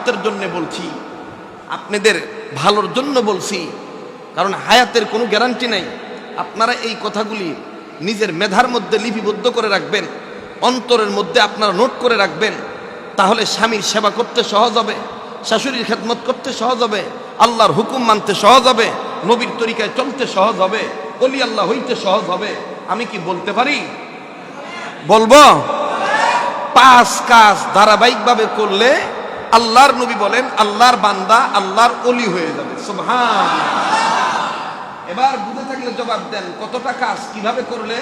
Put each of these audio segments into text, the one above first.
স্বার্থের জন্য বলছি, আপনাদের ভালোর জন্য বলছি, কারণ হায়াতের কোনো গ্যারান্টি নাই। আপনারা এই কথাগুলি নিজের মেধার মধ্যে লিপিবদ্ধ করে রাখবেন, অন্তরের মধ্যে আপনারা নোট করে রাখবেন, তাহলে স্বামীর সেবা করতে সহজ হবে, শাশুড়ির খেদমত করতে সহজ হবে, আল্লাহর হুকুম মানতে সহজ হবে, নবীর তরিকায় চলতে সহজ হবে, ওলি আল্লাহ হইতে সহজ হবে। আমি কি বলতে পারি? বলবো। 5 কাজ ধারাবাহিকভাবে করলে আল্লাহর নবী বলেন আল্লাহর বান্দা আল্লাহর ওলি হয়ে যাবে। সুবহানাল্লাহ। এবার বুঝে থাকলে জবাব দেন, কতটা কাজ কিভাবে করলে?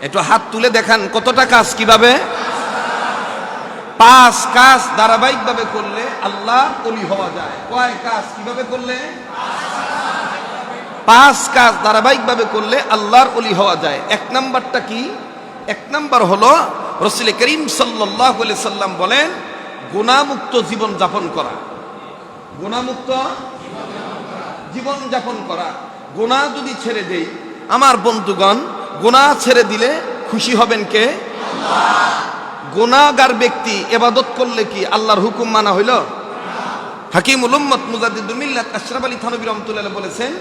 একটু হাত তুলে দেখান, কতটা কাজ কিভাবে? 5 কাজ ধারাবাহিকভাবে করলে আল্লাহর ওলি হওয়া যায়। কয় কাজ কিভাবে করলে? 5 কাজ ধারাবাহিকভাবে করলে আল্লাহর ওলি হওয়া যায়। 1 নাম্বারটা কি? 1 নাম্বার হলো রাসূল করিম সাল্লাল্লাহু আলাইহি সাল্লাম বলেন গুনাহমুক্ত জীবন যাপন করা। গুনাহমুক্ত জীবন যাপন করা। গুনাহ যদি ছেড়ে দেই, আমার বন্ধুগণ, গুনাহ ছেড়ে দিলে খুশি হবেন কে? আল্লাহ। গুনাহগার ব্যক্তি ইবাদত করলে কি আল্লাহর হুকুম মানা হইল? হাকিমুল উম্মত মুজাদ্দিদুল মিল্লাত আশরাফ আলী থানভী রাহমাতুল্লাহ আলাইহি বলেছেন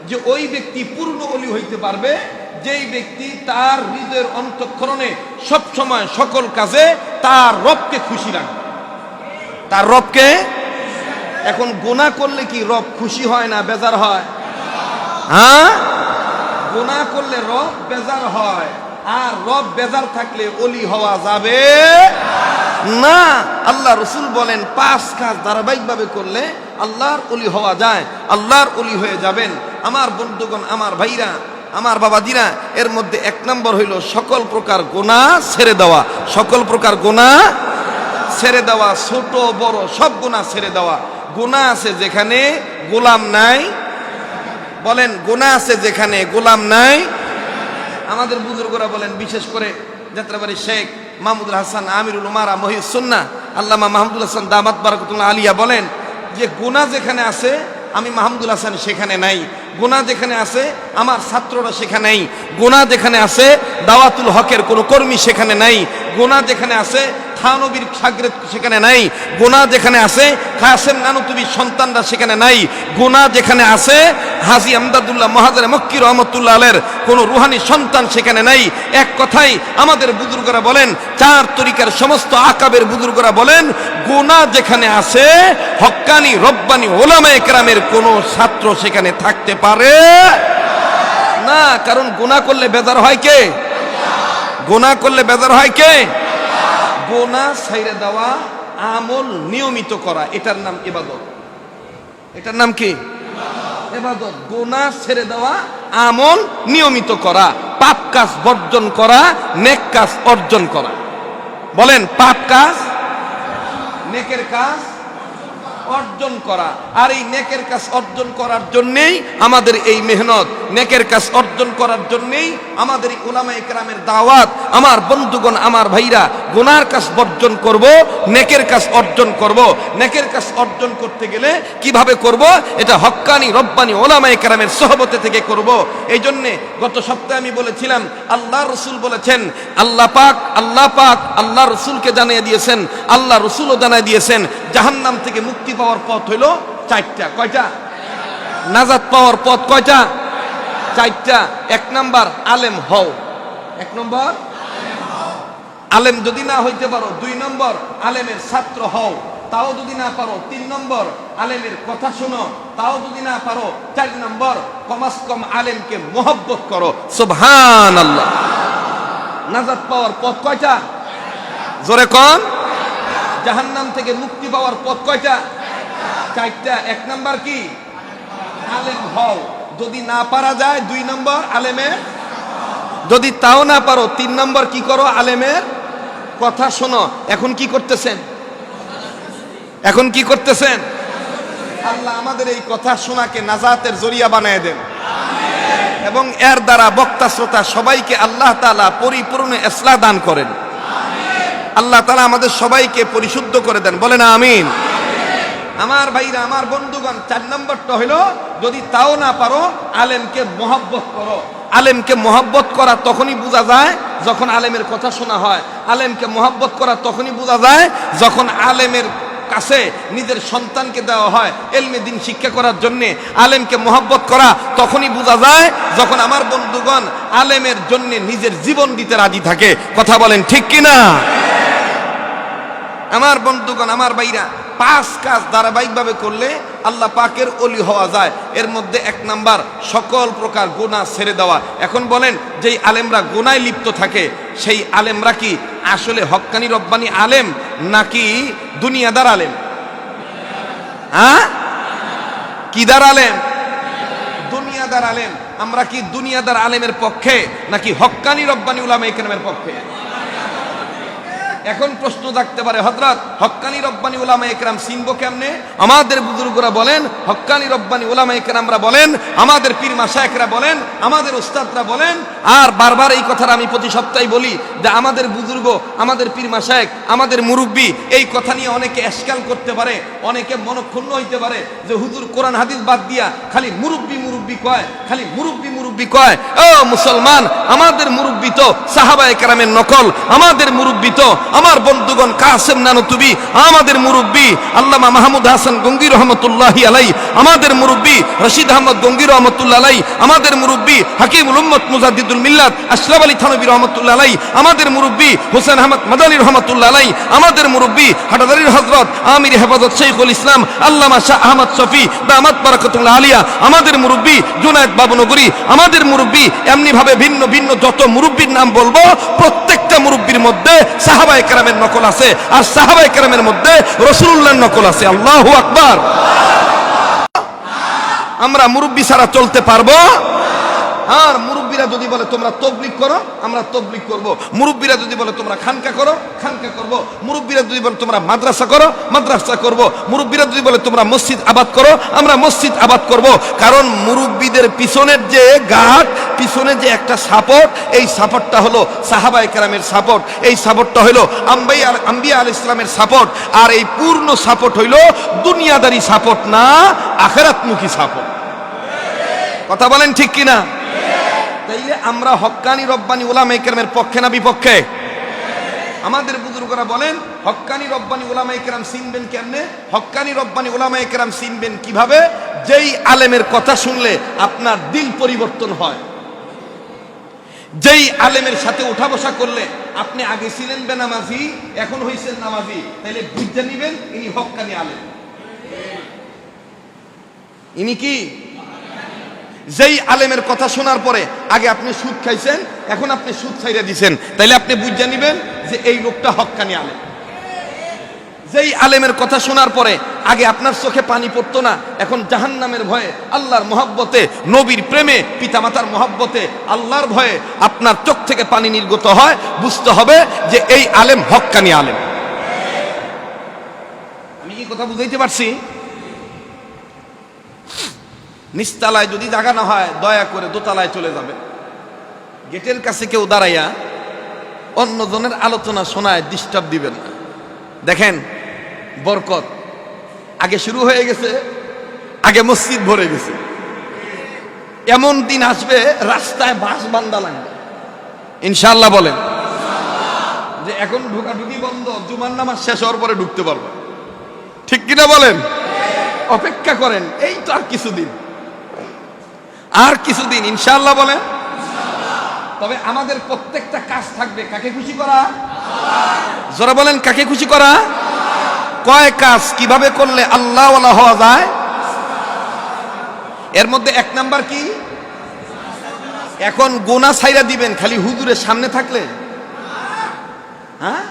যে ওই ব্যক্তি পূর্ণ ওলি হইতে পারবে যেই ব্যক্তি তার হৃদয়ের অন্তঃকরণে সব সময় সকল কাজে তার রবকে খুশি রাখবে। তার রবকে। এখন গুনাহ করলে কি রব খুশি হয় না বেজার হয়? হ্যাঁ, গুনাহ করলে রব বেজার হয়, আর রব বেজার থাকলে ওলি হওয়া যাবে না। আল্লাহ রাসূল বলেন 5 কাজ ধারাবাহিকভাবে করলে আল্লাহর ওলি হওয়া যায়, আল্লাহর ওলি হয়ে যাবেন। আমার বন্ধুগণ, আমার ভাইরা, আমার বাবাজিরা, এর মধ্যে 1 নম্বর হইল সকল প্রকার গুনাহ ছেড়ে দেওয়া। সকল প্রকার গুনাহ ছেড়ে দেওয়া, ছোট বড় সব গুনাহ ছেড়ে দেওয়া। গুনাহ আছে যেখানে গোলাম নাই, বলেন গুনাহ আছে যেখানে গোলাম নাই। আমাদের বুজুর্গরা বলেন, বিশেষ করে যাত্রাবাড়ির শেখ মাহমুদুল হাসান আমিরুল উমারা মহিউস সুন্নাহ আল্লামা মাহমুদুল হাসান দামাত বারাকাতুল্লাহ আলিয়া বলেন যে গুনাহ যেখানে আছে আমি মাহমুদুল হাসান সেখানে নাই, গুনাহ যেখানে আছে আমার ছাত্ররা সেখানে নাই, গুনাহ যেখানে আছে দাওয়াতুল হকের কোনো কর্মী সেখানে নাই, গুনাহ যেখানে আছে থানবীর শাগরেদ সেখানে নাই, গুনাহ যেখানে আছে কাসেম নানুতুবির সন্তানরা সেখানে নাই, গুনাহ যেখানে আছে হাজী আমদাদুল্লাহ মহাজারে মক্কি রহমতুল্লাহ আলের কোনো রুহানি সন্তান সেখানে নাই। এক কথাই আমাদের বুজুর্গরা বলেন, 4 তরিকার সমস্ত আকাবের বুজুর্গরা বলেন গুনাহ যেখানে আছে হক্কানি রব্বানি ওলামায়ে কেরামের কোনো ছাত্র সেখানে থাকতে পারে না। কারণ গুনাহ করলে বেজার হয় কে? গুনাহ করলে বেজার হয় কে? গুনাহ ছাইড়ে দেওয়া, আমল নিয়মিত করা, এটার নাম ইবাদত। এটার নাম কি? ইবাদত। গুনাহ ছেড়ে দেওয়া, আমল নিয়মিত করা, পাপ কাজ বর্জন করা, নেক কাজ অর্জন করা। বলেন, পাপ কাজ নেকের কাজ অর্জন করা। আর এই নেকের কাজ অর্জন করার জন্যই আমাদের এই মেহনত, নেকের কাজ অর্জন করার জন্যই আমাদের এই উলামায়ে কেরামের দাওয়াত। আমার বন্ধুগণ, আমার ভাইরা, গুনার কাজ বর্জন করব, নেকের কাজ অর্জন করব। নেকের কাজ অর্জন করতে গেলে কিভাবে করব? এটা হক্কানি রব্বানি উলামায়ে কেরামের সোহবতে থেকে করব। এই জন্যে গত সপ্তাহে আমি বলেছিলাম, আল্লাহ রসুল বলেছেন, আল্লাহ পাক আল্লাহ রসুলকে জানিয়ে দিয়েছেন, আল্লাহ রসুলও জানিয়ে দিয়েছেন জাহান্নাম থেকে মুক্তি পাওয়ার পথ হইল 4টা। কয়টা? নাজাত পাওয়ার পথ কয়টা? 4টা। 1 নাম্বার আলেম হও। 1 নম্বর আলেম যদি না হইতে পারো, 2 নম্বর আলেমের ছাত্র হও, তাও যদি না পারো 3 নম্বর আলেমের কথা শোনো, তাও যদি না পারো 4 নম্বর কমাস কম আলেমকে মোহব্বত করো। সুবহানাল্লাহ। নাজাত পাওয়ার পথ কয়টা? জোরে কোন? জাহান্নাম থেকে মুক্তি পাওয়ার পথ কয়টা? 4টা। 1 নাম্বার কি? আলেম হও। যদি না পারা যায় 2 নম্বর আলেমের, যদি তাও না পারো 3 নম্বর কি করো? আলেমের কথা শোনো। এখন কি করতেছেন? এখন কি করতেছেন? আল্লাহ আমাদের এই কথা শোনাকে নাজাতের জরিয়া বানায় দেন এবং এর দ্বারা বক্তা শ্রোতা সবাইকে আল্লাহ তাআলা পরিপূর্ণ ইসলাহ দান করেন। আল্লাহ তাআলা আমাদের সবাইকে পরিশুদ্ধ করে দেন। বলেন আমিন। আমার ভাইরা, আমার বন্ধুগণ, 4 নম্বরটা হলো যদি তাও না পারো আলেমকে মহব্বত করো। আলেমকে মহব্বত করা তখনই বোঝা যায় যখন আলেমের কথা শোনা হয়। আলেমকে মহব্বত করা তখনই বোঝা যায় যখন আলেমের কাছে নিজের সন্তানকে দেওয়া হয় এলমে দিন শিক্ষা করার জন্য। আলেমকে মহব্বত করা তখনই বোঝা যায় যখন আমার বন্ধুগণ আলেমের জন্য নিজের জীবন দিতে রাজি থাকে। কথা বলেন ঠিক কিনা? আমার বন্ধুগণ, আমার ভাইরা, 5 কাজ ধারাবাহিকভাবে করলে আল্লাহ পাকের ওলি হওয়া যায়। এর মধ্যে 1 নাম্বার সকল প্রকার গুনাহ ছেড়ে দেওয়া। এখন বলেন, যেই আলেমরা গুনায় লিপ্ত থাকে সেই আলেমরা কি আসলে হক্কানি রব্বানি আলেম নাকি দুনিয়াদার আলেম? হ্যাঁ, কিদার আলেম? দুনিয়াদার আলেম। আমরা কি দুনিয়াদার আলেমের পক্ষে নাকি হক্কানি রব্বানি উলামায়ে কেরামের পক্ষে? এখন প্রশ্ন থাকতে পারে, হযরত হক্কানি রব্বানি উলামায়ে কেরাম চিনবো কেমনে? আমাদের বুজুর্গরা বলেন, হক্কানি রব্বানি উলামায়ে কেরামরা বলেন, আমাদের পীর মাশায়েখরা বলেন, আমাদের উস্তাদরা বলেন। আর বারবার এই কথাটা আমি প্রতি সপ্তাহে বলি যে আমাদের বুজুর্গ, আমাদের পীর মাশায়েখ, আমাদের মুরব্বী এই কথা নিয়ে অনেকে এশকাল করতে পারে, অনেকে মনক্ষুণ্ণ হইতে পারে যে হুজুর কোরআন হাদিস বাদ দিয়া খালি মুরব্বী মুরব্বী কয়, খালি মুরব্বী মুরব্বী কয়। ও মুসলমান, আমাদের মুরব্বী তো সাহাবায়ে কেরামের নকল, আমাদের মুরব্বী তো আমার বন্ধুগণ কাসেম নানুতুবি, আমাদের মুরব্বী আল্লামা মাহমুদ হাসান গঙ্গী রহমতুল্লাহি আলাই, আমাদের মুরব্বী রশিদ আহমদ গঙ্গী রহমতুল্লাহ আলাই, আমাদের মুরব্বী হাকিমুল উম্মত মুজাদ্দিদুল মিল্লাত আশরাফ আলী থানভী রহমতুল্লাহ আলাই, আমাদের মুরব্বী হোসেন আহমদ মাদানী রহমতুল্লাহ আলাই, আমাদের মুরব্বী হাটাদারির হযরত আমির হেফাজত শৈখুল ইসলাম আল্লামা শাহ আহমদ শফি দামাত বারাকাতুল্লাহ আলিয়া, আমাদের মুরব্বী জুনায়েদ বাবুনগরী, আমাদের মুরব্বী এমনি ভাবে ভিন্ন ভিন্ন যত মুরব্বীর নাম বলবো প্রত্যেকটা মুরব্বীর মধ্যে সাহাবায়ে কেরামের নকল আছে, আর সাহাবায়ে কেরামের মধ্যে রাসূলুল্লাহর নকল আছে। আল্লাহু আকবার। আমরা মুরব্বী ছাড়া চলতে পারবো? আর মুরব্বীরা যদি বলে তোমরা তাবলীগ করো, আমরা তাবলীগ করব। মুরব্বীরা যদি বলে তোমরা খানকা করো, খানকা করব। মুরব্বীরা যদি বলে তোমরা মাদ্রাসা করো, মাদ্রাসা করব। মুরব্বীরা যদি বলে তোমরা মসজিদ আবাদ করো, আমরা মসজিদ আবাদ করব। কারণ মুরব্বীদের পিছনের যে গাঁট, পিছনে যে একটা সাপোর্ট, এই সাপোর্টটা হলো সাহাবায়ে কেরামের সাপোর্ট, এই সাপোর্টটা হলো আম্বিয়া আলাইহিস সালামের সাপোর্ট। আর এই পূর্ণ সাপোর্ট হইলো দুনিয়াদারি সাপোর্ট না, আখিরাতমুখী সাপোর্ট। কথা বলেন ঠিক কিনা? তাইলে আমরা হক্কানি রব্বানি উলামায়ে কেরামের পক্ষে না বিপক্ষে? আমাদের বুজুর্গরা বলেন হক্কানি রব্বানি উলামায়ে কেরাম চিনবেন কেমনে? হক্কানি রব্বানি উলামায়ে কেরাম চিনবেন কিভাবে? যেই আলেমের কথা শুনলে আপনার দিল পরিবর্তন হয়, যেই আলেমের সাথে উঠা বসা করলে আপনি আগে ছিলেন বেনামাজি, এখন হইছেন নামাজি, তাইলে বুঝে নিবেন ইনি হক্কানি আলেম। ইনি কি? যেই আলেমের কথা শোনার পরে আগে আপনি সুদ খাইছেন, এখন আপনি সুদ ছাইড়া দিছেন, তাইলে আপনি বুঝে নিবেন যে এই লোকটা হক্কানি আলেম। যেই আলেমের কথা শোনার পরে আগে আপনার চোখে পানি পড়তো না, এখন জাহান্নামের ভয়ে, আল্লাহর মহব্বতে, নবীর প্রেমে, পিতামাতার মহব্বতে, আল্লাহর ভয়ে আপনার চোখ থেকে পানি নির্গত হয়, বুঝতে হবে যে এই আলেম হক্কানি আলেম। আমি কি কথা বুঝাইতে পারছি? নিচতলায় যদি জায়গা না হয় দয়া করে দোতলায় চলে যাবে। গেটের কাছে কেউ দাঁড়াইয়া অন্যজনের আলোচনা শোনায় ডিস্টার্ব দিবেন না। দেখেন বরকত আগে শুরু হয়ে গেছে, আগে মসজিদ ভরে গেছে। এমন দিন আসবে রাস্তায় বাস বান্দা লাগবে ইনশাআল্লাহ। বলেন যে এখন ঢুকাঢুকি বন্ধ, জুমার নামাজ শেষ হওয়ার পরে ঢুকতে পারবে, ঠিক কিনা বলেন? অপেক্ষা করেন, এই তো আর কিছুদিন, আর কিছুদিন ইনশাআল্লাহ। বলেন তবে আমাদের প্রত্যেকটা কাজ থাকবে কাকে খুশি করা? যারা বলেন কাকে খুশি করা? কয় কাজ কিভাবে করলে আল্লাহ ওয়ালা হওয়া যায়? এর মধ্যে 1 নাম্বার কি? এখন গুনাহ ছাইরা দিবেন খালি হুজুরের সামনে থাকলে? হ্যাঁ,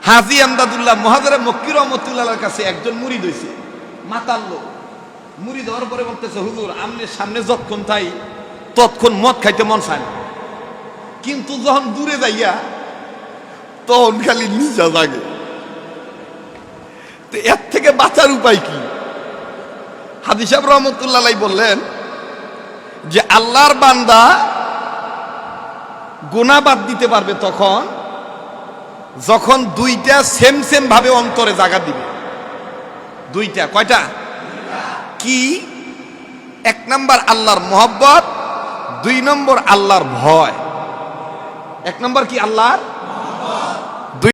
হাজী আমদাদুল্লাহ মুহাজিরে মক্কি রহমাতুল্লাহর কাছে একজন মুরিদ হইছে, মাতাল লোক। মুরিদ হওয়ার পরে বলতেছে, হুজুর আমনের সামনে যতক্ষণ তাই ততক্ষণ মদ খাইতে মন চায় না, কিন্তু যখন দূরে যাইয়া তখন খালি নিজা জাগে। তো এর থেকে বাঁচার উপায় কি? হাজী সাহেব রহমতুল্লাহ বললেন যে আল্লাহর বান্দা গুনাহ বাদ দিতে পারবে তখন যখন দুইটা সেম সেম ভাবে অন্তরে জায়গা দিবে। দুইটা, কয়টা? কি? 1 নাম্বার আল্লাহর মহব্বত, দুই নম্বর আল্লাহর ভয়। এক নম্বর কি? আল্লাহর